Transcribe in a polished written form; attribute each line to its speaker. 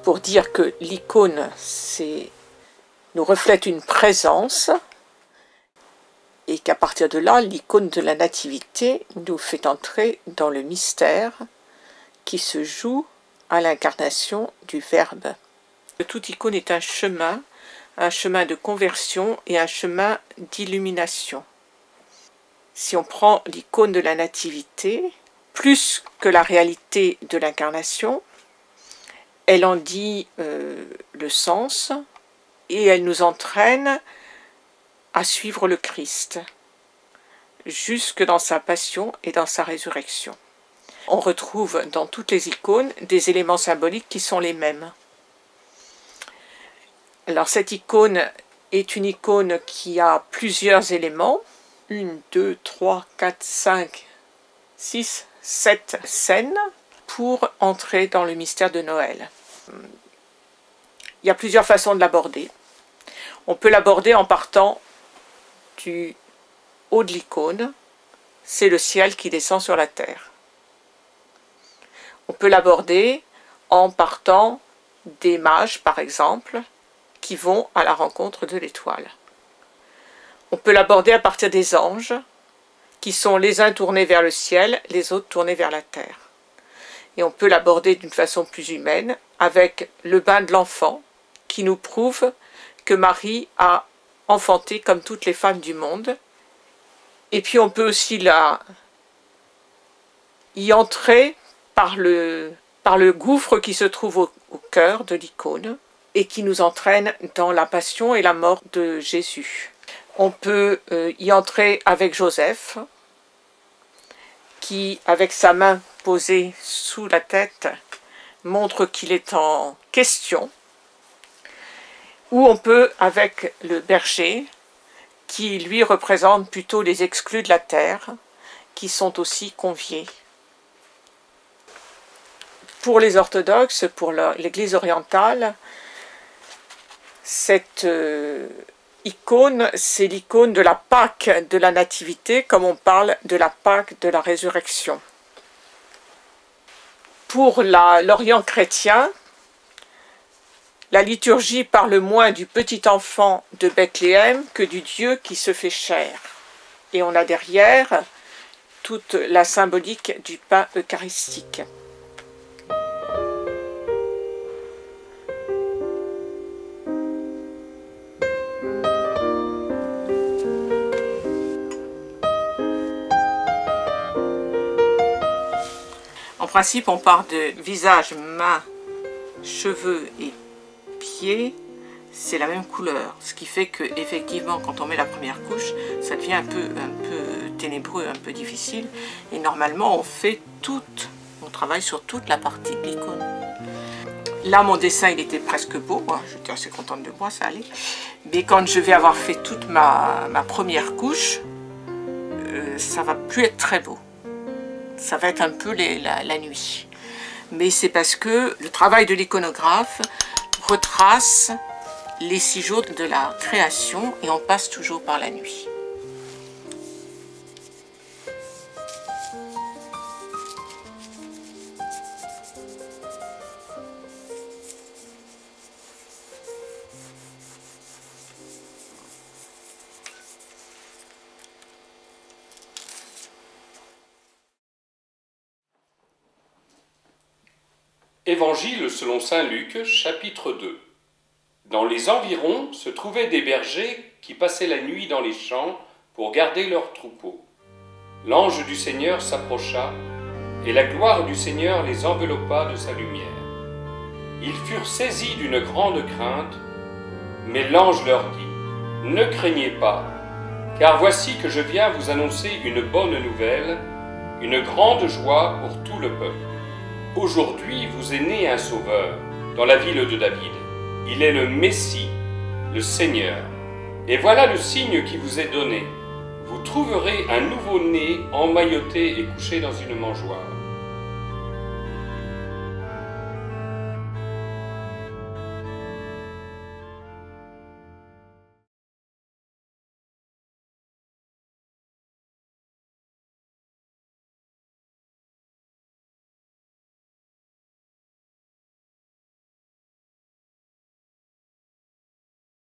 Speaker 1: pour dire que l'icône nous reflète une présence et qu'à partir de là, l'icône de la Nativité nous fait entrer dans le mystère qui se joue à l'incarnation du Verbe. Toute icône est un chemin de conversion et un chemin d'illumination. Si on prend l'icône de la Nativité, plus que la réalité de l'incarnation, elle en dit le sens et elle nous entraîne à suivre le Christ, jusque dans sa passion et dans sa résurrection. On retrouve dans toutes les icônes des éléments symboliques qui sont les mêmes. Alors cette icône est une icône qui a plusieurs éléments, 1, 2, 3, 4, 5, 6, 7 scènes pour entrer dans le mystère de Noël. Il y a plusieurs façons de l'aborder. On peut l'aborder en partant du haut de l'icône, c'est le ciel qui descend sur la terre. On peut l'aborder en partant des mages, par exemple, qui vont à la rencontre de l'étoile. On peut l'aborder à partir des anges, qui sont les uns tournés vers le ciel, les autres tournés vers la terre. Et on peut l'aborder d'une façon plus humaine, avec le bain de l'enfant, qui nous prouve que Marie a enfanté comme toutes les femmes du monde. Et puis on peut aussi y entrer par le gouffre qui se trouve au cœur de l'icône et qui nous entraîne dans la passion et la mort de Jésus. On peut y entrer avec Joseph, qui, avec sa main posée sous la tête, montre qu'il est en question. Ou on peut avec le berger, qui lui représente plutôt les exclus de la terre, qui sont aussi conviés. Pour les orthodoxes, pour l'Église orientale, cette icône, c'est l'icône de la Pâque de la Nativité, comme on parle de la Pâque de la Résurrection. Pour l'Orient chrétien, la liturgie parle moins du petit enfant de Bethléem que du Dieu qui se fait chair. Et on a derrière toute la symbolique du pain eucharistique. En principe, on part de visage, mains, cheveux et pieds, c'est la même couleur. Ce qui fait que effectivement, quand on met la première couche, ça devient un peu ténébreux, un peu difficile. Et normalement, on travaille sur toute la partie de l'icône. Là, mon dessin, il était presque beau. J'étais assez contente de moi, ça allait. Mais quand je vais avoir fait toute ma première couche, ça va plus être très beau. Ça va être un peu la nuit. Mais c'est parce que le travail de l'iconographe retrace les 6 jours de la création et on passe toujours par la nuit.
Speaker 2: Évangile selon saint Luc, chapitre 2. Dans les environs se trouvaient des bergers qui passaient la nuit dans les champs pour garder leurs troupeaux. L'ange du Seigneur s'approcha, et la gloire du Seigneur les enveloppa de sa lumière. Ils furent saisis d'une grande crainte, mais l'ange leur dit : « Ne craignez pas, car voici que je viens vous annoncer une bonne nouvelle, une grande joie pour tout le peuple. Aujourd'hui vous est né un sauveur dans la ville de David. Il est le Messie, le Seigneur. Et voilà le signe qui vous est donné. Vous trouverez un nouveau-né emmailloté et couché dans une mangeoire. »